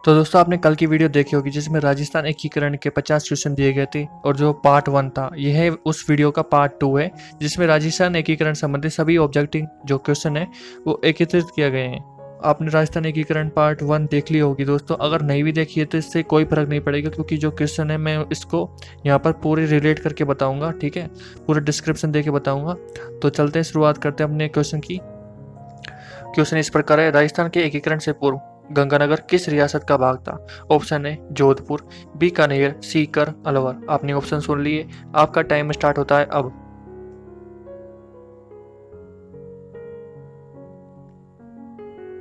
तो दोस्तों आपने कल की वीडियो देखी होगी जिसमें राजस्थान एकीकरण के 50 क्वेश्चन दिए गए थे और जो पार्ट 1 था यह है उस वीडियो का पार्ट 2 है जिसमें राजस्थान एकीकरण संबंधी सभी ऑब्जेक्टिव जो क्वेश्चन है वो एकत्रित किए गए हैं। आपने राजस्थान एकीकरण पार्ट 1 देख ली होगी दोस्तों, अगर नहीं भी देखी है तो इससे कोई फर्क नहीं पड़ेगा क्योंकि जो क्वेश्चन है मैं इसको यहाँ पर पूरे रिलेट करके बताऊंगा। ठीक है, पूरा डिस्क्रिप्शन दे के बताऊंगा। तो चलते हैं, शुरुआत करते हैं अपने क्वेश्चन की। क्वेश्चन इस प्रकार है, राजस्थान के एकीकरण से पूर्व गंगानगर किस रियासत का भाग था? ऑप्शन है जोधपुर, बीकानेर, सीकर, अलवर। आपने ऑप्शन सुन लिए, आपका टाइम स्टार्ट होता है अब।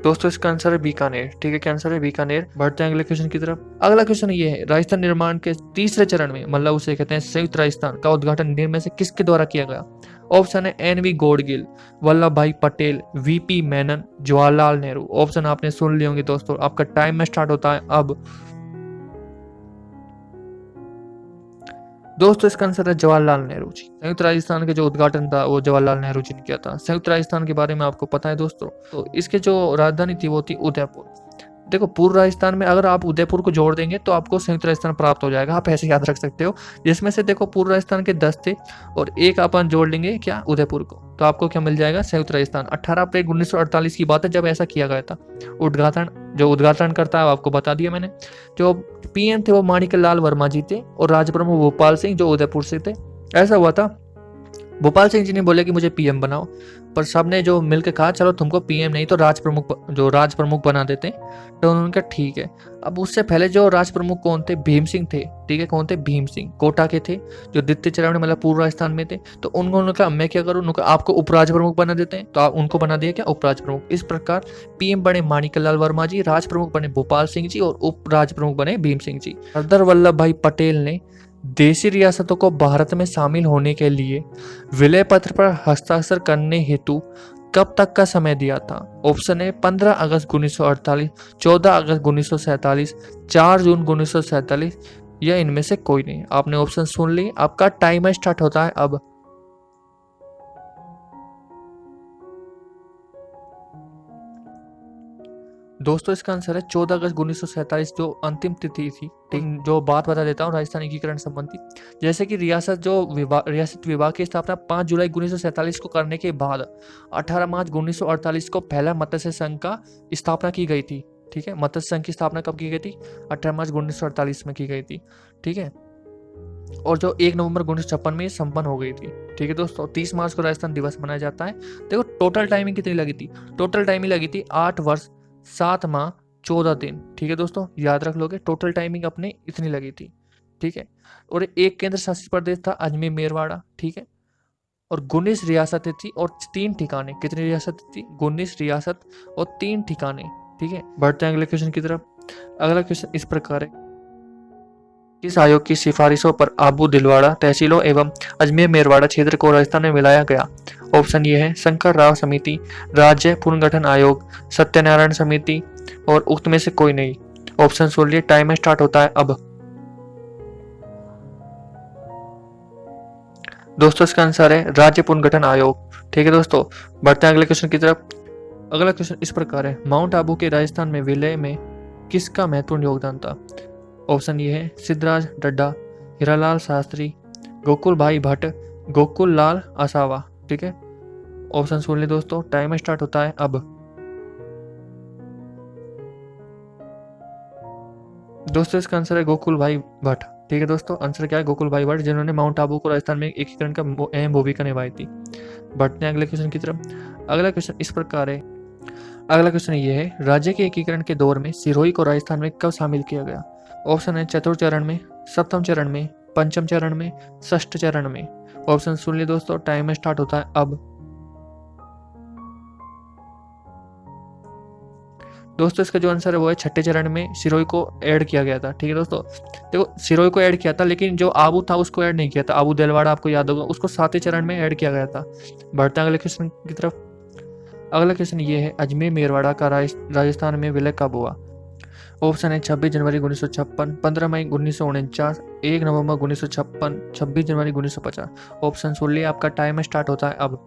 दोस्तों इसका आंसर है बीकानेर। ठीक है, क्या आंसर है बीकानेर। बढ़ते हैं अगले क्वेश्चन की तरफ। अगला क्वेश्चन ये है, राजस्थान निर्माण के तीसरे चरण में मतलब उसे कहते हैं संयुक्त राजस्थान का उद्घाटन निम्न में से किसके द्वारा किया गया? ऑप्शन है एन वी गोडगिल, वल्लभ भाई पटेल, वीपी मेनन, जवाहरलाल नेहरू। ऑप्शन आपने सुन लिए होंगे दोस्तों, आपका टाइम में स्टार्ट होता है अब। दोस्तों इसका आंसर है जवाहरलाल नेहरू जी। संयुक्त राजस्थान के जो उद्घाटन था वो जवाहरलाल नेहरू जी ने किया था। संयुक्त राजस्थान के बारे में आपको पता है दोस्तों, तो इसके जो राजधानी थी वो थी उदयपुर। देखो पूर्व राजस्थान में अगर आप उदयपुर को जोड़ देंगे तो आपको संयुक्त राजस्थान प्राप्त हो जाएगा, आप ऐसे याद रख सकते हो। जिसमें से देखो पूर्व राजस्थान के 10 थे और एक अपन जोड़ लेंगे क्या उदयपुर को, तो आपको क्या मिल जाएगा? संयुक्त राजस्थान। 18 अप्रैल 1948 की बात है जब ऐसा किया गया था उद्घाटन। जो उद्घाटन करता है आपको बता दिया मैंने। जो पीएम थे वो माणिक लाल वर्मा जी थे और राज प्रमुख भोपाल सिंह जो उदयपुर से थे। ऐसा हुआ था, भोपाल सिंह जी ने बोले कि मुझे पीएम बनाओ, पर सबने जो मिलकर कहा चलो तुमको पीएम नहीं तो राज प्रमुख बना देते हैं। तो उन्होंने कहा ठीक है। अब उससे पहले जो राज प्रमुख कौन थे? भीम सिंह थे। ठीक है, कौन थे? भीम सिंह कोटा के थे, जो द्वितीय चरण में मतलब पूर्व राजस्थान में थे। तो उन्होंने कहा मैं क्या करूँ, उन्होंने कहा आपको उपराज प्रमुख बना देते हैं, तो आप उनको बना दिया क्या उपराज प्रमुख। इस प्रकार पीएम बने माणिकलाल वर्मा जी, राज प्रमुख बने भोपाल सिंह जी और उपराज प्रमुख बने भीम सिंह जी। सरदार वल्लभ भाई पटेल ने देशी रियासतों को भारत में शामिल होने के लिए विलय पत्र पर हस्ताक्षर करने हेतु कब तक का समय दिया था? ऑप्शन है 15 अगस्त 1948, 14 अगस्त 1947, 4 जून 1947 या इनमें से कोई नहीं। आपने ऑप्शन सुन ली, आपका टाइमर स्टार्ट होता है अब। दोस्तों इसका आंसर है 14 अगस्त 1947 जो अंतिम तिथि थी। ठीक, जो बात बता देता हूँ राजस्थान एकीकरण संबंधी। जैसे कि रियासत विभाग की स्थापना 5 जुलाई 1947 को करने के बाद 18 मार्च 1948 को पहला मत्स्य संघ का स्थापना की गई थी। ठीक है, मत्स्य संघ की स्थापना कब की गई थी? 18 मार्च 1948 में की गई थी। ठीक है, और जो 1 नवंबर 1956 में संपन्न हो गई थी। ठीक है दोस्तों, 30 मार्च को राजस्थान दिवस मनाया जाता है। देखो टोटल टाइमिंग कितनी लगी थी? टोटल टाइमिंग लगी थी 8 वर्ष 7 माह 14 दिन। ठीक है दोस्तों, याद रख लोगे, टोटल टाइमिंग अपने इतनी लगी थी। ठीक है, और एक केंद्र शासित प्रदेश था अजमेर मेरवाड़ा। ठीक है, और 19 रियासतें थी और 3 ठिकाने। कितनी रियासत थी? 19 रियासत और 3 ठिकाने। ठीक है, बढ़ते हैं अगले क्वेश्चन की तरफ। अगला क्वेश्चन इस प्रकार है, किस आयोग की सिफारिशों पर आबू दिलवाड़ा तहसीलों एवं अजमेर मेरवाड़ा क्षेत्र को राजस्थान में मिलाया गया? ऑप्शन ये है शंकर राव समिति, राज्य पुनर्गठन आयोग, सत्यनारायण समिति और उक्त में से कोई नहीं। ऑप्शन सुन लिए, टाइम स्टार्ट होता है अब। दोस्तों इसका आंसर है राज्य पुनर्गठन आयोग। ठीक है दोस्तों, बढ़ते हैं अगले क्वेश्चन की तरफ। अगला क्वेश्चन इस प्रकार है, माउंट आबू के राजस्थान में विलय में किसका महत्वपूर्ण योगदान था? ऑप्शन ये है सिद्धराज डड्डा, हीरालाल शास्त्री, गोकुल भाई भट्ट, गोकुल लाल आसावा। ठीक है, ऑप्शन सुन ले दोस्तों, टाइम स्टार्ट होता है अब। दोस्तों इसका आंसर है गोकुल भाई भट्ट। ठीक है दोस्तों, आंसर क्या है? गोकुल भाई भट्ट, जिन्होंने माउंट आबू को राजस्थान में एकीकरण का अहम भूमिका निभाई थी। बढ़ते हैं अगले क्वेश्चन की तरफ। अगला क्वेश्चन इस प्रकार है, अगला क्वेश्चन ये है, राज्य के एकीकरण के दौर में सिरोही को राजस्थान में कब शामिल किया गया? ऑप्शन है चतुर्थ चरण में, सप्तम चरण में, पंचम चरण में, षष्ठ चरण में। ऑप्शन सुन लिए दोस्तों, टाइम स्टार्ट होता है अब। दोस्तों इसका जो आंसर है वो है छठे चरण में सिरोही को ऐड किया गया था। ठीक है दोस्तों, देखो सिरोही को ऐड किया था लेकिन जो आबू था उसको ऐड नहीं किया था। आबू दिलवाड़ा आपको याद होगा, उसको 7वें चरण में ऐड किया गया था। बढ़ते हैं अगले क्वेश्चन की तरफ। अगला क्वेश्चन ये है, अजमेर मेरवाड़ा का राजस्थान में विलय कब हुआ? ऑप्शन है 26 जनवरी 1956, 15 मई 1949, 1 नवंबर 1956, 26 जनवरी 1950। ऑप्शन सुन लिए, आपका टाइम स्टार्ट होता है अब।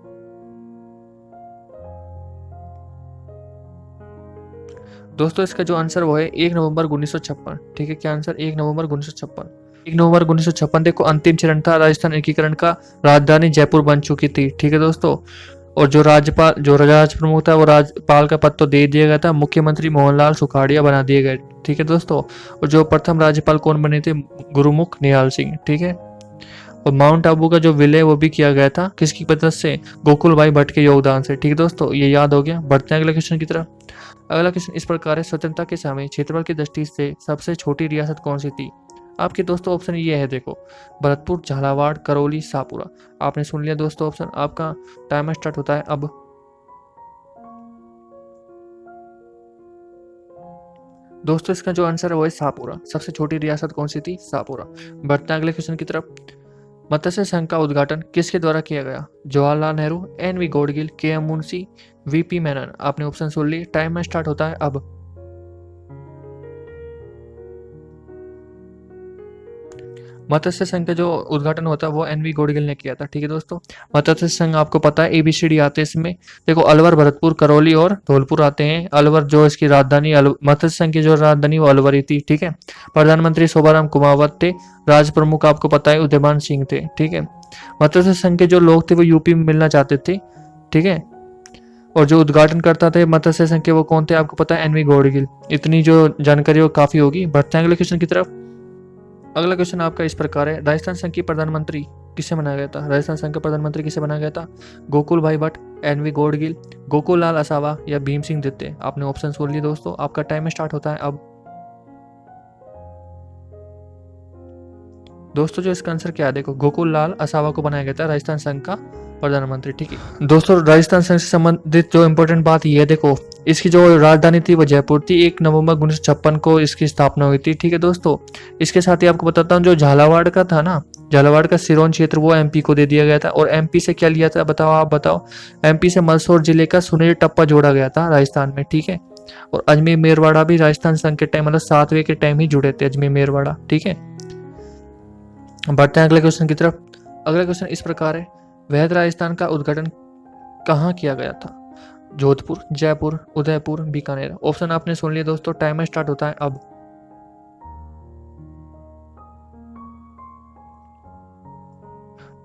दोस्तों इसका जो आंसर वो है 1 नवंबर 1956। ठीक है, क्या आंसर? 1 नवंबर 1956। 1 नवंबर 1956 देखो अंतिम चरण था राजस्थान एकीकरण का, राजधानी जयपुर बन चुकी थी। ठीक है दोस्तों, और जो राज प्रमुख था वो राज्यपाल का पद तो दे दिया गया था, मुख्यमंत्री मोहनलाल सुखाड़िया बना दिए गए। ठीक है दोस्तों, और जो प्रथम राज्यपाल कौन बने थे? गुरुमुख निहाल सिंह। ठीक है, और माउंट आबू का जो विलय वो भी किया गया था, किसकी मदद से? गोकुल भाई भट्ट के योगदान से। ठीक है दोस्तों, ये याद हो गया। बढ़ते हैं अगले क्वेश्चन की तरफ। अगला क्वेश्चन इस प्रकार है, स्वतंत्रता के समय क्षेत्रफल की दृष्टि से सबसे छोटी रियासत कौन सी थी? आपके दोस्तों ऑप्शन ये है, देखो, भरतपुर, झालावाड़, करौली, सापुरा। आपने सुन लिया दोस्तों ऑप्शन। आपका टाइमर स्टार्ट होता है अब। दोस्तों इसका जो आंसर है वो है सापुरा। सबसे छोटी रियासत कौन सी थी? सापुरा। बढ़ते हैं अगले क्वेश्चन की तरफ। मत्स्य संघ का उद्घाटन किसके द्वारा किया गया? Jawaharlal Nehru, NV. Gadgil, KM. Munshi, VP. Menon. आपने ऑप्शन सुन ली, टाइमर स्टार्ट होता है अब। मत्स्य संघ का जो उद्घाटन होता है वो एन.वी. गॉडगिल ने किया था। ठीक है दोस्तों, मत्स्य संघ आपको पता है ABCD आते हैं इसमें। देखो, अलवर, भरतपुर, करौली और धौलपुर आते हैं। अलवर जो इसकी राजधानी, मत्स्य संघ की जो राजधानी वो अलवर ही थी। ठीक है, प्रधानमंत्री शोभाराम कुमावत थे, राज प्रमुख आपको पता है उदयमान सिंह थे। ठीक है, मत्स्य संघ के जो लोग थे वो यूपी में मिलना चाहते थे। ठीक है, और जो उद्घाटन करता थे मत्स्य संघ के वो कौन थे? आपको पता है एन.वी. गॉडगिल। इतनी जो जानकारी वो काफी होगी। बढ़ते हैं अगले क्वेश्चन की तरफ। अगला क्वेश्चन आपका इस प्रकार है, राजस्थान संघ की प्रधानमंत्री किसे बनाया गया था? राजस्थान संघ का प्रधानमंत्री किसे बनाया गया था? गोकुल भाई भट्ट, एन.वी. गॉडगिल, गोकुल लाल असावा या भीम सिंह दित्ते। आपने ऑप्शन सुन लिए दोस्तों। आपका टाइम स्टार्ट होता है अब। दोस्तों जो इसका आंसर क्या है, देखो, गोकुल लाल असावा को बनाया गया था राजस्थान संघ का प्रधानमंत्री। ठीक है दोस्तों, राजस्थान संघ से संबंधित जो इम्पोर्टेंट बात ये है, देखो, इसकी जो राजधानी थी वो जयपुर थी। 1 नवंबर 1956 को इसकी स्थापना हुई थी। ठीक है दोस्तों, इसके साथ ही आपको बताता हूँ, जो झालावाड़ का था ना, झालावाड़ का सिरोन क्षेत्र वो MP को दे दिया गया था। और MP से क्या लिया था, बताओ, आप बताओ। MP से मंदसौर जिले का सुनेर टप्पा जोड़ा गया था राजस्थान में। ठीक है, और अजमेर मेरवाड़ा भी राजस्थान संघ के टाइम, मतलब 7वें के टाइम ही जुड़े थे अजमेर मेरवाड़ा। ठीक है, बढ़ते हैं अगले क्वेश्चन की तरफ। अगला क्वेश्चन इस प्रकार है, वैध राजस्थान का उद्घाटन कहाँ किया गया था? जोधपुर, जयपुर, उदयपुर, बीकानेर। ऑप्शन आपने सुन लिए दोस्तों। टाइमर स्टार्ट होता है अब।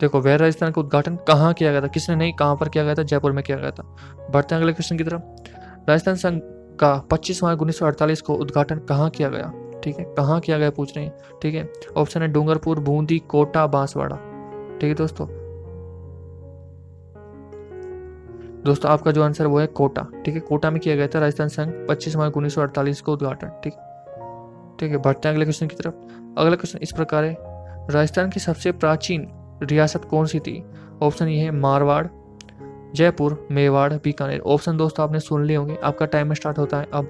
देखो, वैध राजस्थान का उद्घाटन कहाँ किया गया था? किसने नहीं, कहाँ पर किया गया था? जयपुर में किया गया था। बढ़ते हैं अगले क्वेश्चन की तरफ। राजस्थान संघ का 25 मार्च 1948 को उद्घाटन कहाँ किया गया? ठीक है, कहाँ किया गया पूछ रहे हैं। ठीक है, ऑप्शन है डूंगरपुर, बूंदी, कोटा, बांसवाड़ा। ठीक है दोस्तों आपका जो आंसर वो है कोटा। ठीक है, कोटा में किया गया था राजस्थान संघ 25 मार्च 1948 को उद्घाटन। ठीक है, बढ़ते हैं अगले क्वेश्चन की तरफ। अगला क्वेश्चन इस प्रकार है, राजस्थान की सबसे प्राचीन रियासत कौन सी थी? ऑप्शन ये है मारवाड़, जयपुर, मेवाड़, बीकानेर। ऑप्शन दोस्तों आपने सुन लिए होंगे। आपका टाइम स्टार्ट होता है अब।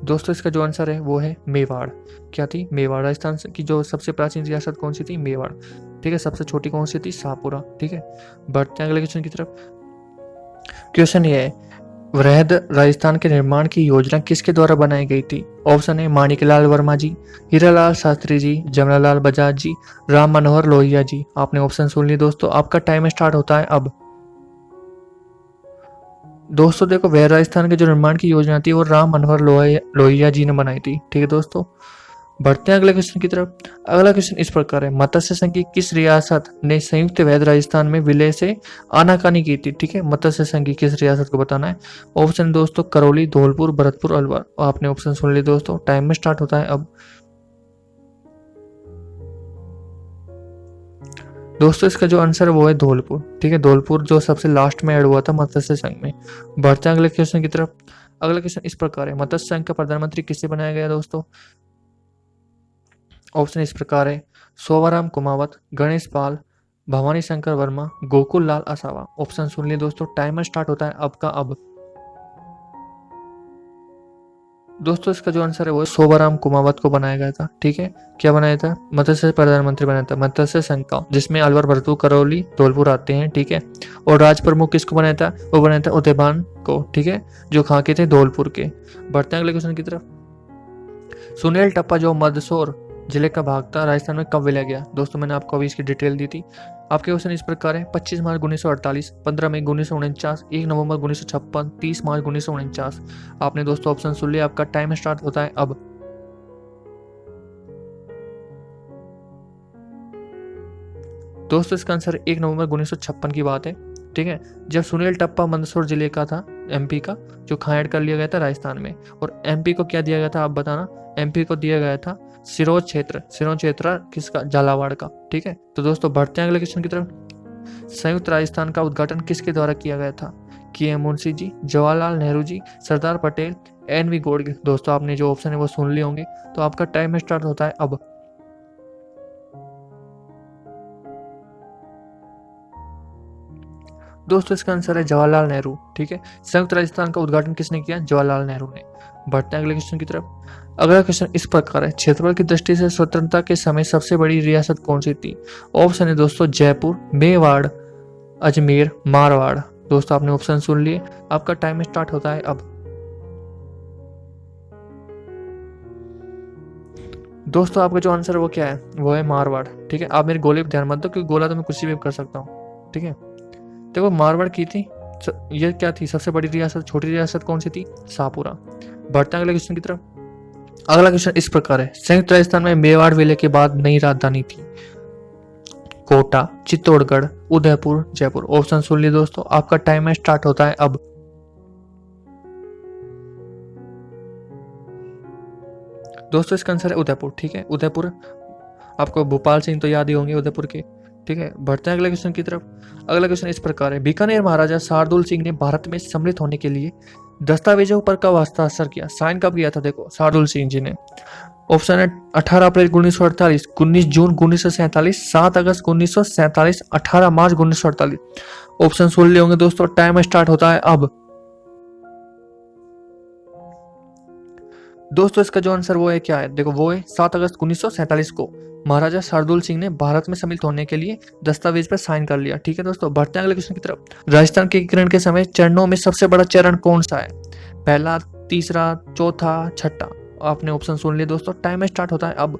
दोस्तों इसका जो आंसर है वो है मेवाड़। क्या थी? मेवाड़। राजस्थान की जो सबसे प्राचीन रियासत कौन सी थी? मेवाड़। ठीक है, सबसे छोटी कौन सी थी? सापुरा। ठीक है, बढ़ते हैं अगले क्वेश्चन की तरफ। क्वेश्चन ये है, वृहद राजस्थान के निर्माण की योजना किसके द्वारा बनाई गई थी? ऑप्शन है माणिकलाल वर्मा जी, हीरालाल शास्त्री जी, जमनालाल बजाज जी, राम मनोहर लोहिया जी। आपने ऑप्शन सुन लिए दोस्तों। आपका टाइम स्टार्ट होता है अब। दोस्तों देखो, वह राजस्थान के जो निर्माण की योजना थी वो राम मनोहर लोहिया जी ने बनाई थी। ठीक है दोस्तों, बढ़ते हैं अगले क्वेश्चन की तरफ। अगला क्वेश्चन इस प्रकार है, मत्स्य संघ की किस रियासत ने संयुक्त वैध राजस्थान में विलय से आनाकानी की थी? ठीक है, मत्स्य संघ की किस रियासत को बताना है। ऑप्शन दोस्तों करौली, धौलपुर, भरतपुर, अलवर। आपने ऑप्शन सुन लिए दोस्तों। टाइम में स्टार्ट होता है अब। दोस्तों इसका जो आंसर है वो है धौलपुर। ठीक है, धौलपुर जो सबसे लास्ट में ऐड हुआ था मत्स्य संघ में। बढ़ते हैं अगले क्वेश्चन की तरफ। अगला क्वेश्चन इस प्रकार है, मत्स्य संघ का प्रधानमंत्री किससे बनाया गया दोस्तों? ऑप्शन इस प्रकार है, सोवाराम कुमावत, गणेश पाल, भवानी शंकर वर्मा, गोकुल लाल असावा। ऑप्शन सुन लिए दोस्तों। टाइमर स्टार्ट होता है अब का अब। दोस्तों इसका जो आंसर है वो सोवाराम कुमावत को बनाया गया था। ठीक है, क्या बनाया था? मत्स्य प्रधानमंत्री बनाया था मत्स्य संघ का, जिसमें अलवर, भरतपुर, करौली, धौलपुर आते हैं। ठीक है, और राज प्रमुख किसको बनाया था? वो बनाया था उदयभान को। ठीक है, जो खा के थे धौलपुर के। बढ़ते हैं अगले क्वेश्चन की तरफ। सुनील टप्पा जो मंदसौर जिले का भाग था, राजस्थान में कब विलय गया? दोस्तों मैंने आपको अभी इसकी डिटेल दी थी। आपके क्वेश्चन इस प्रकार है: 25 मार्च 1948, 15 मई 1949, 1 नवंबर 1956, 30 मार्च 1949। आपने दोस्तों ऑप्शन सुन लिया, आपका टाइम स्टार्ट होता है अब। दोस्तों इसका आंसर 1 नवंबर 1956 की बात है, ठीक है, जब सुनील टप्पा मंदसौर जिले का था, एमपी का, जो खायड़ कर लिया गया था राजस्थान में। और एमपी को क्या दिया गया था आप बताना? एमपी को दिया गया था सिरोंज क्षेत्र। सिरोंज क्षेत्र किसका? झालावाड़ का, ठीक है। तो दोस्तों बढ़ते हैं अगले क्वेश्चन की तरफ। संयुक्त राजस्थान का उद्घाटन किसके द्वारा किया गया था? के मुंशी जी, जवाहरलाल नेहरू जी, सरदार पटेल, एन.वी. गोडगे। दोस्तों आपने जो ऑप्शन है वो सुन लिए होंगे। तो आपका टाइम स्टार्ट होता है अब। दोस्तों इसका आंसर है जवाहरलाल नेहरू, ठीक है। संयुक्त राजस्थान का उद्घाटन किसने किया? जवाहरलाल नेहरू ने। बढ़ते हैं अगले क्वेश्चन की तरफ। अगला क्वेश्चन इस प्रकार है: क्षेत्रफल की दृष्टि से स्वतंत्रता के समय सबसे बड़ी रियासत कौन सी थी? ऑप्शन है दोस्तों जयपुर, मेवाड़, अजमेर, मारवाड़। दोस्तों आपने ऑप्शन सुन लिए, आपका टाइम स्टार्ट होता है अब। दोस्तों आपका जो आंसर है वो क्या है? वो है मारवाड़, ठीक है। आप मेरे गोले पर ध्यान मत दो, क्योंकि गोला तो मैं कुछ भी कर सकता हूँ, ठीक है। देखो मारवाड़ की थी, ये क्या थी? सबसे बड़ी रियासत। छोटी रियासत कौन सी थी? शाहपुरा। बढ़ते हैं अगले क्वेश्चन की तरफ। अगला क्वेश्चन इस प्रकार है: संयुक्त राजस्थान में मेवाड़ विलय के बाद नई राजधानी थी? कोटा, चित्तौड़गढ़, उदयपुर, जयपुर। ऑप्शन सुन लिए दोस्तों, आपका टाइम स्टार्ट होता है अब। दोस्तों इसका आंसर है उदयपुर, ठीक है, उदयपुर। आपको भोपाल सिंह तो याद ही होंगे उदयपुर के, ठीक है। बढ़ते हैं अगले क्वेश्चन की तरफ। अगला क्वेश्न इस प्रकार है: बीकानेर महाराजा शार्दुल सिंह ने भारत में सम्मिलित होने के लिए दस्तावेजों पर कब हस्ताक्षर किया? साइन कब किया था? देखो शार्दुल सिंह जी ने। ऑप्शन है 18 अप्रैल 1948, 19 जून 1947, 7 अगस्त 1947, 18 मार्च 1948। ऑप्शन सुन लिए होंगे दोस्तों, टाइम स्टार्ट होता है अब। दोस्तों इसका जो आंसर वो है क्या है? देखो वो है 7 अगस्त 1947 को महाराजा शार्दुल सिंह ने भारत में सम्मिलित होने के लिए दस्तावेज पर साइन कर लिया, ठीक है दोस्तों। बढ़ते हैं अगले क्वेश्चन की तरफ। राजस्थान के एकीकरण के समय चरणों में सबसे बड़ा चरण कौन सा है? पहला, तीसरा, चौथा, छठा। आपने ऑप्शन सुन लिए दोस्तों, टाइम स्टार्ट होता है अब।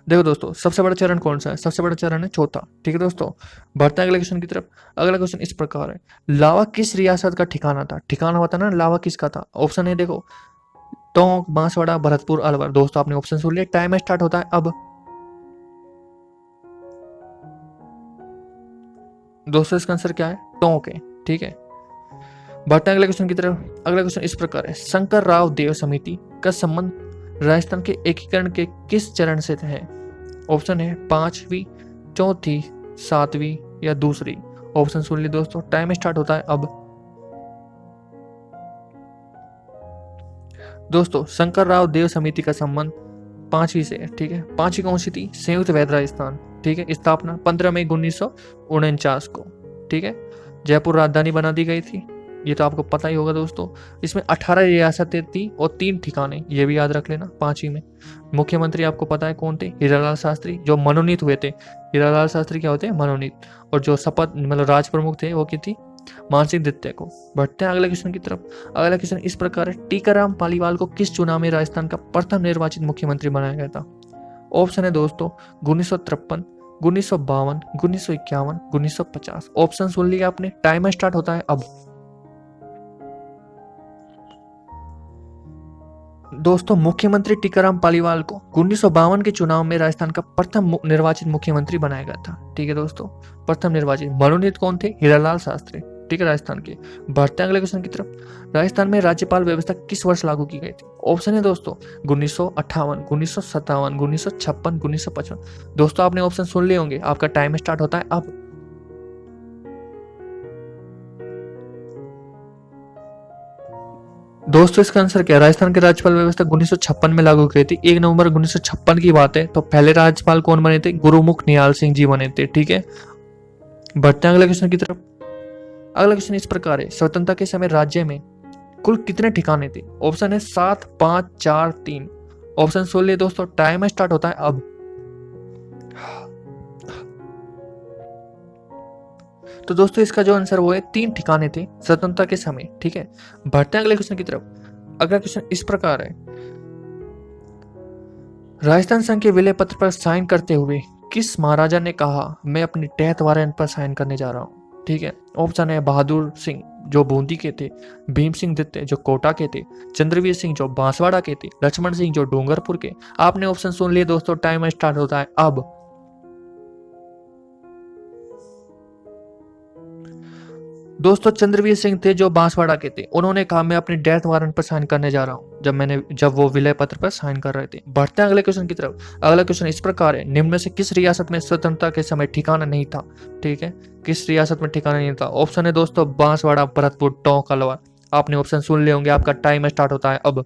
देखो दोस्तों सबसे बड़ा चरण कौन सा है? सबसे बड़ा चरण है चौथा, ठीक है दोस्तों। बढ़ते हैं अगले क्वेश्चन की तरफ। अगला क्वेश्चन इस प्रकार है: लावा किस रियासत का ठिकाना था? ठिकाना होता ना, लावा किसका था? ऑप्शन है देखो टोंक, बांसवाड़ा, भरतपुर, अलवर। दोस्तों आपने ऑप्शन सुन लिया, टाइम स्टार्ट होता है अब। दोस्तों इसका आंसर क्या है? टोंक है, ठीक है। बढ़ते हैं अगले क्वेश्चन की तरफ। अगला क्वेश्चन इस प्रकार है: शंकर राव देव समिति का संबंध राजस्थान के एकीकरण के किस चरण से है? ऑप्शन है 5वीं, चौथी, 7वीं या दूसरी। ऑप्शन सुन ली दोस्तों, टाइम स्टार्ट होता है अब। दोस्तों शंकर राव देव समिति का संबंध 5वीं से है, ठीक है। 5वीं कौन सी थी? संयुक्त वैध राजस्थान, ठीक है। स्थापना 15 मई 1949 को, ठीक है। जयपुर राजधानी बना दी गई थी, ये तो आपको पता ही होगा दोस्तों। इसमें 18 रियासतें थी और 3 ठिकाने, ये भी याद रख लेना। 5वीं में मुख्यमंत्री आपको पता है कौन थे? हीरालाल शास्त्री, जो मनोनीत हुए थे। हीरालाल शास्त्री क्या होते हैं? मनोनीत। और जो शपथ मतलब राज प्रमुख थे वो की थी? मानसिंह द्वितीय को। बढ़ते हैं अगले क्वेश्चन की तरफ। अगला क्वेश्चन इस प्रकार है: टीकाराम पालीवाल को किस चुनाव में राजस्थान का प्रथम निर्वाचित मुख्यमंत्री बनाया गया था? ऑप्शन है दोस्तों 1953, 1952, 1951, 1950। ऑप्शन सुन लिया आपने, टाइमर स्टार्ट होता है अब। दोस्तों मुख्यमंत्री टीकाराम पालीवाल को 1952 के चुनाव में राजस्थान का प्रथम निर्वाचित मुख्यमंत्री बनाया गया था, ठीक है दोस्तों। प्रथम निर्वाचित। मनोनीत कौन थे? हीरालाल शास्त्री, ठीक है, राजस्थान के। बढ़ते हैं अगले क्वेश्चन की तरफ। राजस्थान में राज्यपाल व्यवस्था किस वर्ष लागू की गई थी? ऑप्शन है दोस्तों 1958, 1957, 1956, 1955। दोस्तों आपने ऑप्शन सुन लिए होंगे, आपका टाइम स्टार्ट होता है अब। दोस्तों इसका आंसर क्या है? राजस्थान की राज्यपाल व्यवस्था 1956 में लागू की थी। 1 नवंबर 1956 की बात है। तो पहले राज्यपाल कौन बने थे? गुरुमुख निहाल सिंह जी बने थे, ठीक है। बढ़ते हैं अगले क्वेश्चन की तरफ। अगला क्वेश्चन इस प्रकार है: स्वतंत्रता के समय राज्य में कुल कितने ठिकाने थे? ऑप्शन है 7, 5, 4, 3। ऑप्शन सुन लिए दोस्तों, टाइम स्टार्ट होता है अब। तो दोस्तों इसका जो आंसर वो है 3 ठिकाने थे स्वतंत्रता के समय, ठीक है। बढ़ते हैं अगले क्वेश्चन की तरफ। अगला क्वेश्चन इस प्रकार है: राजस्थान संघ के विलय पत्र पर साइन करते हुए किस महाराजा ने कहा मैं अपनी डेथ वारंट पर साइन करने जा रहा हूँ? ठीक है, ऑप्शन है बहादुर सिंह जो बूंदी के थे, भीम सिंह दित्ते जो कोटा के थे, चंद्रवीर सिंह जो बांसवाड़ा के थे, लक्ष्मण सिंह जो डूंगरपुर के। आपने ऑप्शन सुन लिए दोस्तों, टाइम स्टार्ट होता है अब। दोस्तों चंद्रवीर सिंह थे जो बांसवाड़ा के थे, उन्होंने कहा मैं अपनी डेथ वारंट पर साइन करने जा रहा हूं जब वो विलय पत्र पर साइन कर रहे थे। बढ़ते हैं अगले क्वेश्चन की तरफ। अगला क्वेश्चन इस प्रकार है, निम्न में से किस रियासत में स्वतंत्रता के समय ठिकाना नहीं था? ठीक है, किस रियासत में ठिकाना नहीं था? ऑप्शन है दोस्तों बांसवाड़ा, भरतपुर, टोंक, अलवर। आपने ऑप्शन सुन लिए होंगे, आपका टाइम स्टार्ट होता है अब।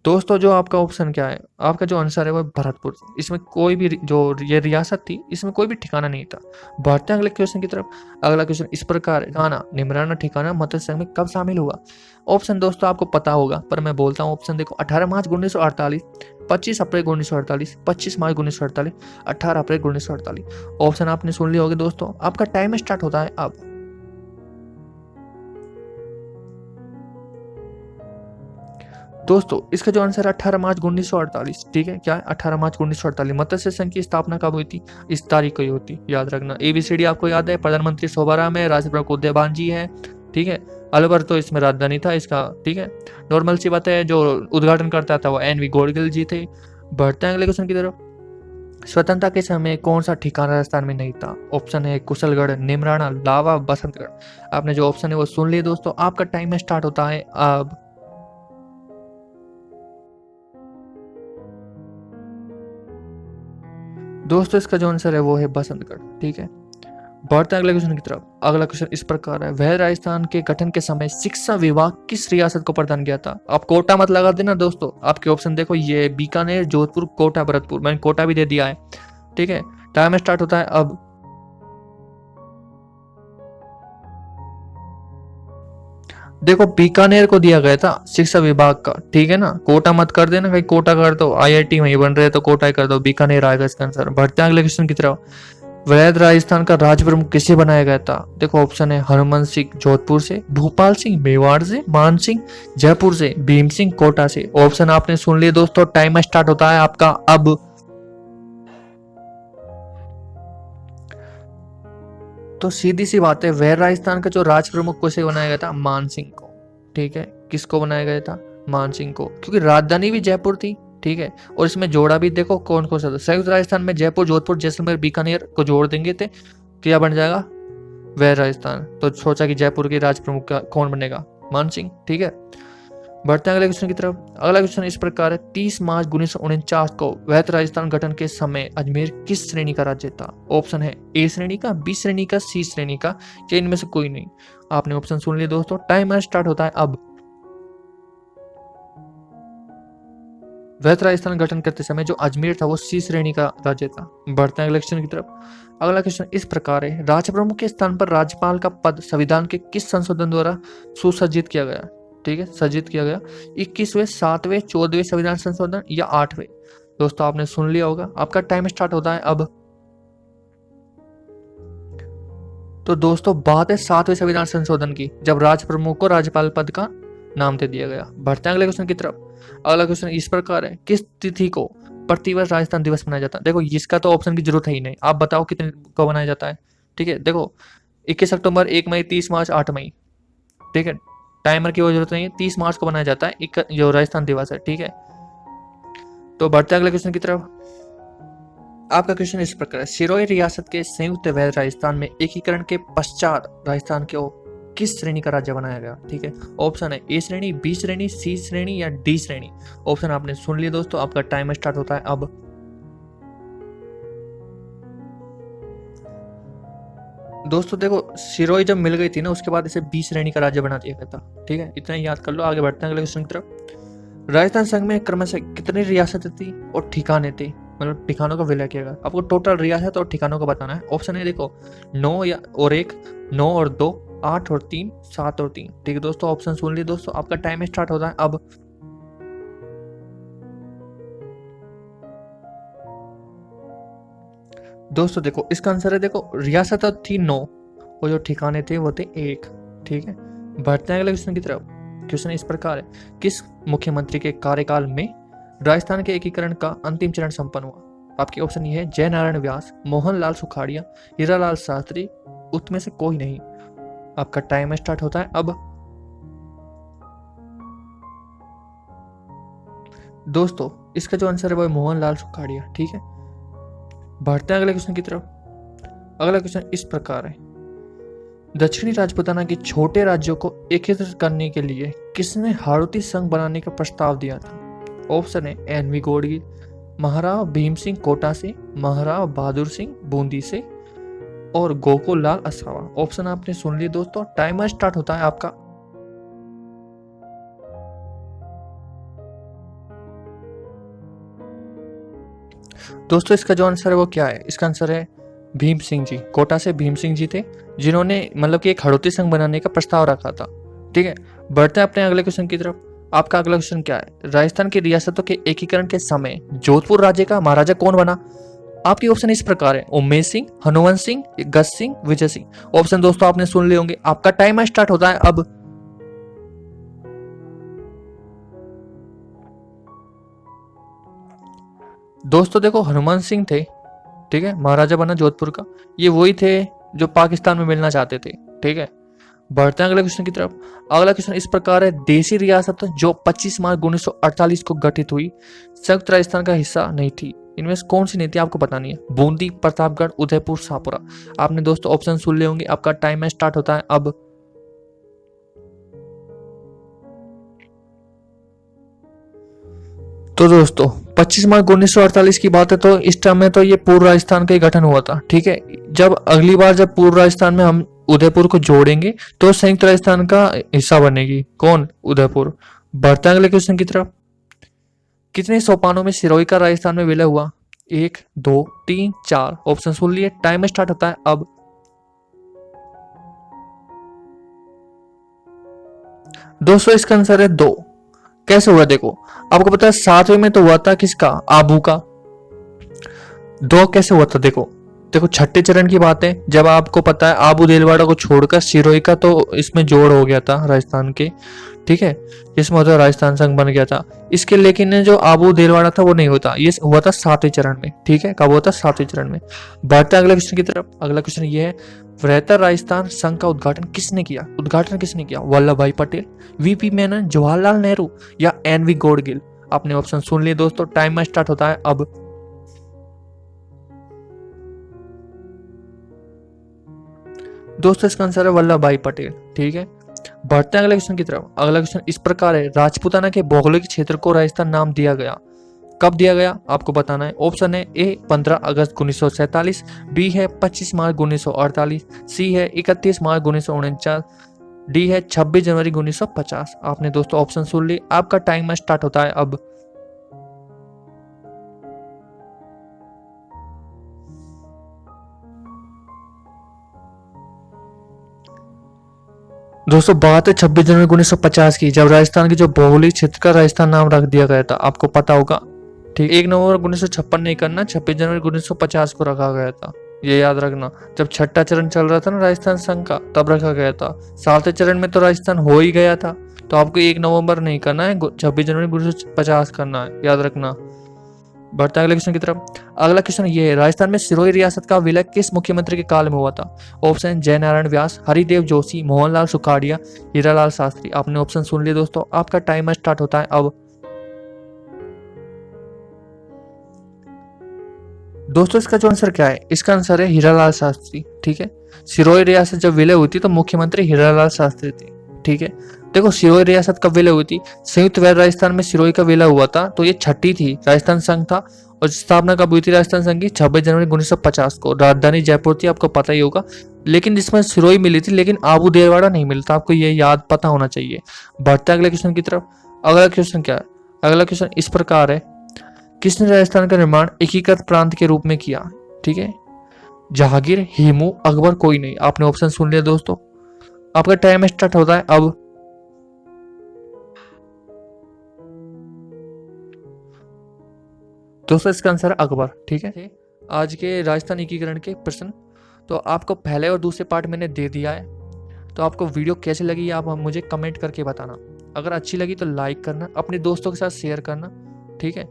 दोस्तों जो आपका ऑप्शन क्या है, आपका जो आंसर है वो भरतपुर। इसमें कोई भी जो ये रियासत थी इसमें कोई भी ठिकाना नहीं था। बढ़ते हैं अगले क्वेश्चन की तरफ। अगला क्वेश्चन इस प्रकार है, ठिकाना निम्राना ठिकाना मत्स्य संघ में कब शामिल हुआ? ऑप्शन दोस्तों आपको पता होगा पर मैं बोलता हूँ ऑप्शन देखो, 18 मार्च 1948, 25 अप्रैल 1948, 25 मार्च 1948, 18 अप्रैल 1948। ऑप्शन आपने सुन लिए होंगे दोस्तों, आपका टाइम स्टार्ट होता है अब। दोस्तों इसका जो आंसर है 18 मार्च 1948। ठीक है, क्या है 18 मार्च 1948। मत्स्य संघ की स्थापना कब हुई थी? इस तारीख को ही होती, याद रखना। एबीसीडी आपको याद है, प्रधानमंत्री शोभाराम है, राष्ट्रपति उदयभान जी है। ठीक है, अलवर तो इसमें राजधानी था इसका। ठीक है, नॉर्मल सी बात है, जो उद्घाटन करता था वो एन वी गोडगिल जी थे। बढ़ते हैं अगले क्वेश्चन की तरफ। स्वतंत्रता के समय कौन सा ठिकाना राजस्थान में नहीं था? ऑप्शन है कुशलगढ़, निमराना, लावा, बसंतगढ़। आपने जो ऑप्शन है वो सुन लिए दोस्तों, आपका टाइम स्टार्ट होता है अब। दोस्तों इसका जो आंसर है वो है बसंतगढ़। ठीक है, बढ़ते हैं अगले क्वेश्चन की तरफ। अगला क्वेश्चन इस प्रकार है, वह राजस्थान के गठन के समय शिक्षा विभाग किस रियासत को प्रदान किया था? आप कोटा मत लगा देना दोस्तों, आपके ऑप्शन देखो ये बीकानेर, जोधपुर, कोटा, भरतपुर। मैंने कोटा भी दे दिया है। ठीक है, टाइम स्टार्ट होता है अब। देखो बीकानेर को दिया गया था शिक्षा विभाग का। ठीक है ना, कोटा मत कर देना, कहीं कोटा कर दो, आईआईटी वहीं बन रहे तो कोटा ही कर दो, बीकानेर आएगा इसका आंसर। बढ़ते हैं अगले क्वेश्चन की तरफ। वैध राजस्थान का राज प्रमुख किसे बनाया गया था? देखो ऑप्शन है हनुमान सिंह जोधपुर से, भूपाल सिंह मेवाड़ से, मान सिंह जयपुर से, भीम सिंह कोटा से। ऑप्शन आपने सुन लिए दोस्तों, टाइम स्टार्ट होता है आपका अब। तो सीधी सी बात है, वह राजस्थान का जो राज प्रमुख किसे बनाया गया था? मान सिंह को। ठीक है, किसको बनाया गया था? मान सिंह को, क्योंकि राजधानी भी जयपुर थी। ठीक है, और इसमें जोड़ा भी देखो कौन कौन सा था। संयुक्त राजस्थान में जयपुर, जोधपुर, जैसलमेर, बीकानेर को जोड़ देंगे थे, क्या बन जाएगा? वह राजस्थान। तो सोचा कि जयपुर के राज प्रमुख का कौन बनेगा? मान सिंह। ठीक है, बढ़ते हैं अगले क्वेश्चन की तरफ। अगला क्वेश्चन इस प्रकार है, 30 मार्च 1949 को वैध राजस्थान गठन के समय अजमेर किस श्रेणी का राज्य था? ऑप्शन है ए श्रेणी का, बी श्रेणी का, सी श्रेणी का, या इनमें से कोई नहीं। आपने ऑप्शन सुन लिए दोस्तों, टाइम स्टार्ट होता है अब। वैध राजस्थान गठन करते समय जो अजमेर था वो सी श्रेणी का राज्य था। बढ़ते हैं अगले क्वेश्चन की तरफ। अगला क्वेश्चन इस प्रकार है, राज्य प्रमुख के स्थान पर राज्यपाल का पद संविधान के किस संशोधन द्वारा सुसज्जित किया गया? ठीक है, सज्जित किया गया। 21वें, 7वें, 14वें संविधान संशोधन या 8वें? दोस्तों आपने सुन लिया होगा, आपका टाइम स्टार्ट होता है अब। तो दोस्तों बात है 7वें संविधान संशोधन की, जब राज्य प्रमुख को राज्यपाल पद का नाम दे दिया गया। बढ़ते हैं अगले क्वेश्चन की तरफ। अगला क्वेश्चन इस प्रकार है, किस तिथि को प्रतिवर्ष राजस्थान दिवस मनाया जाता है? देखो इसका तो ऑप्शन की जरूरत है ही नहीं, आप बताओ कितने को मनाया जाता है। ठीक है, देखो 21 अक्टूबर, 1 मई, 30 मार्च, 8 मई। ठीक है, टाइमर की जरूरत नहीं है, 30 मार्च को बनाया जाता है एक जो राजस्थान दिवस है। ठीक है, तो बढ़ते हैं अगले क्वेश्चन की तरफ। आपका क्वेश्चन इस प्रकार है, सिरोही रियासत के संयुक्त वैध राजस्थान में एकीकरण के पश्चात राजस्थान को किस श्रेणी का राज्य बनाया गया? ठीक है, ऑप्शन है ए श्रेणी, बी श्रेणी, सी श्रेणी या डी श्रेणी। ऑप्शन आपने सुन लिए दोस्तों, आपका टाइम स्टार्ट होता है अब। दोस्तों देखो सिरोही जब मिल गई थी ना, उसके बाद इसे बी श्रेणी का राज्य बना दिया गया था। ठीक है, इतना ही याद कर लो, आगे बढ़ते हैं अगले क्वेश्चन की तरफ। राजस्थान संघ में क्रमशः कितनी रियासतें थी और ठिकाने थे, मतलब ठिकानों का विलय किया गया? आपको टोटल रियासत और ठिकानों का बताना है। ऑप्शन है देखो 9 या और 1, 9 और 2, 8 और 3, 7 और 3। ठीक है दोस्तों, ऑप्शन सुन लिए दोस्तों, आपका टाइम स्टार्ट होता है अब। दोस्तों देखो इसका आंसर है, देखो रियासत थी 9 और जो ठिकाने थे वो थे 1। ठीक है, बढ़ते हैं अगले क्वेश्चन की तरफ। क्वेश्चन इस प्रकार है, किस मुख्यमंत्री के कार्यकाल में राजस्थान के एकीकरण का अंतिम चरण संपन्न हुआ? आपके ऑप्शन ये है जयनारायण व्यास, मोहनलाल सुखाड़िया, हीरालाल शास्त्री, उसमें से कोई नहीं। आपका टाइम स्टार्ट होता है अब। दोस्तों इसका जो आंसर है वो है मोहनलाल सुखाड़िया। ठीक है, बढ़ते हैं अगले क्वेश्चन की तरफ। अगला क्वेश्चन इस प्रकार है, दक्षिणी राजपूताना के छोटे राज्यों को एकीकृत करने के लिए किसने हाड़ौती संघ बनाने का प्रस्ताव दिया था? ऑप्शन है एनवी गोडगिल, महाराव भीम सिंह कोटा से, महाराव बहादुर सिंह बूंदी से और गोकुल लाल असावा। ऑप्शन आपने सुन लिए दोस्तों, टाइमर स्टार्ट होता है आपका। दोस्तों इसका जो आंसर है वो क्या है? इसका आंसर है भीम सिंह जी। कोटा से भीम सिंह जी थे जिन्होंने मतलब कि एक हाड़ौती संघ बनाने का प्रस्ताव रखा था। ठीक है, बढ़ते हैं अपने अगले क्वेश्चन की तरफ। आपका अगला क्वेश्चन क्या है, राजस्थान की रियासतों के एकीकरण के समय जोधपुर राज्य का महाराजा कौन बना? आपके ऑप्शन इस प्रकार है, उमेश सिंह, हनुवंश सिंह, गज सिंह, विजय सिंह। ऑप्शन दोस्तों आपने सुन लिए होंगे। आपका टाइम स्टार्ट होता है अब। दोस्तों देखो हनुमान सिंह थे, ठीक है, महाराजा बना जोधपुर का। ये वही थे जो पाकिस्तान में मिलना चाहते थे। ठीक है, बढ़ते हैं अगले क्वेश्चन की तरफ। अगला क्वेश्चन इस प्रकार है, देशी रियासत जो 25 मार्च 1948 को गठित हुई संयुक्त राजस्थान का हिस्सा नहीं थी, इनमें से कौन सी नहीं थी आपको बतानी है? बूंदी, प्रतापगढ़, उदयपुर, शाहपुरा। आपने दोस्तों ऑप्शन सुन लिए होंगे। आपका टाइम स्टार्ट होता है अब। तो दोस्तों 25 मार्च 1948 की बात है, तो इस टाइम में तो ये पूर्व राजस्थान का ही गठन हुआ था। ठीक है, जब अगली बार जब पूर्व राजस्थान में हम उदयपुर को जोड़ेंगे तो संयुक्त राजस्थान का हिस्सा बनेगी। कौन? उदयपुर। बढ़ते हैं अगले क्वेश्चन की तरफ। कितने सोपानों में सिरोही का राजस्थान में विलय हुआ? 1, 2, 3, 4। ऑप्शन सुन लिए, टाइम स्टार्ट होता है अब। दोस्तों इसका आंसर है 2। कैसे हुआ देखो, आपको पता है 7वें में तो हुआ था किसका? आबू का। 2 कैसे हुआ था देखो, देखो छठे चरण की बात है, जब आपको पता है आबू देलवाड़ा को छोड़कर सिरोही का तो इसमें जोड़ हो गया था राजस्थान के। ठीक है, जिसमें होता राजस्थान संघ बन गया था इसके, लेकिन जो आबू देलवाड़ा था वो नहीं होता, ये हुआ था 7वें चरण में। ठीक है, कब हुआ था? 7वें चरण में। बढ़ते अगले क्वेश्चन की तरफ। अगला क्वेश्चन ये है, वृहत्तर राजस्थान संघ का उद्घाटन किसने किया? उद्घाटन किसने किया? वल्लभ भाई पटेल, वीपी मेनन, जवाहरलाल नेहरू या एनवी गोडगिल। आपने ऑप्शन सुन लिए दोस्तों, टाइम स्टार्ट होता है अब। दोस्तों इसका आंसर है वल्लभ भाई पटेल। ठीक है, बढ़ते हैं अगले क्वेश्चन की तरफ। अगला क्वेश्चन इस प्रकार है, राजपूताना के भौगोलिक क्षेत्र को राजस्थान नाम दिया गया, कब दिया गया आपको बताना है। ऑप्शन है ए 15 अगस्त 1947, बी है 25 मार्च 1948, सी है 31 मार्च 1949, डी है 26 जनवरी 1950। आपने दोस्तों ऑप्शन सुन ली, आपका टाइम स्टार्ट होता है अब। दोस्तों बात है 26 जनवरी 1950 की, जब राजस्थान के जो भौगोलिक क्षेत्र का राजस्थान नाम रख दिया गया था, आपको पता होगा। ठीक, 1 नवंबर 1956 नहीं करना, 26 जनवरी 1950 को रखा गया था, ये याद रखना। जब छठा चरण चल रहा था ना राजस्थान संघ का, तब रखा गया था। 7वें चरण में तो राजस्थान हो ही गया था, तो आपको 1 नवंबर नहीं करना है, 26 जनवरी 1950 करना है, याद रखना। बढ़ता है अगले क्वेश्चन की तरफ। अगला क्वेश्चन ये है, राजस्थान में सिरोही रियासत का विलय किस मुख्यमंत्री के काल में हुआ था? ऑप्शन जयनारायण व्यास, हरिदेव जोशी, मोहनलाल सुखाड़िया, हीरालाल शास्त्री। आपने ऑप्शन सुन लिए दोस्तों, आपका टाइमर स्टार्ट होता है अब। दोस्तों इसका जो आंसर क्या है? इसका आंसर है हीरालाल शास्त्री। ठीक है, सिरोही रियासत जब विलय हुई थी तो मुख्यमंत्री हीरालाल शास्त्री थे। ठीक है, देखो सिरोही रियासत कब विलय हुई थी? संयुक्त वैध राजस्थान में सिरोही का विलय हुआ था, तो ये छठी थी, राजस्थान संघ था। और स्थापना कब हुई थी राजस्थान संघ की? 26 जनवरी 1950 को। राजधानी जयपुर थी, आपको पता ही होगा, लेकिन जिसमें सिरोही मिली थी, लेकिन आबू देलवाड़ा नहीं मिलता, आपको ये याद पता होना चाहिए। बढ़ते अगले क्वेश्चन की तरफ। अगला क्वेश्चन क्या है? अगला क्वेश्चन इस प्रकार है, किसने राजस्थान का निर्माण एकीकृत प्रांत के रूप में किया? ठीक है, जहांगीर, हेमू, अकबर, कोई नहीं। आपने ऑप्शन सुन लिया दोस्तों, आपका टाइम स्टार्ट होता है अब। दोस्तों इसका आंसर है अकबर। ठीक है, आज के राजस्थान एकीकरण के प्रश्न तो आपको पहले और दूसरे पार्ट मैंने दे दिया है, तो आपको वीडियो कैसे लगी आप मुझे कमेंट करके बताना। अगर अच्छी लगी तो लाइक करना, अपने दोस्तों के साथ शेयर करना, ठीक है।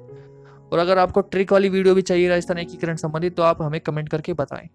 और अगर आपको ट्रिक वाली वीडियो भी चाहिए राजस्थान एकीकरण संबंधित तो आप हमें कमेंट करके बताएं।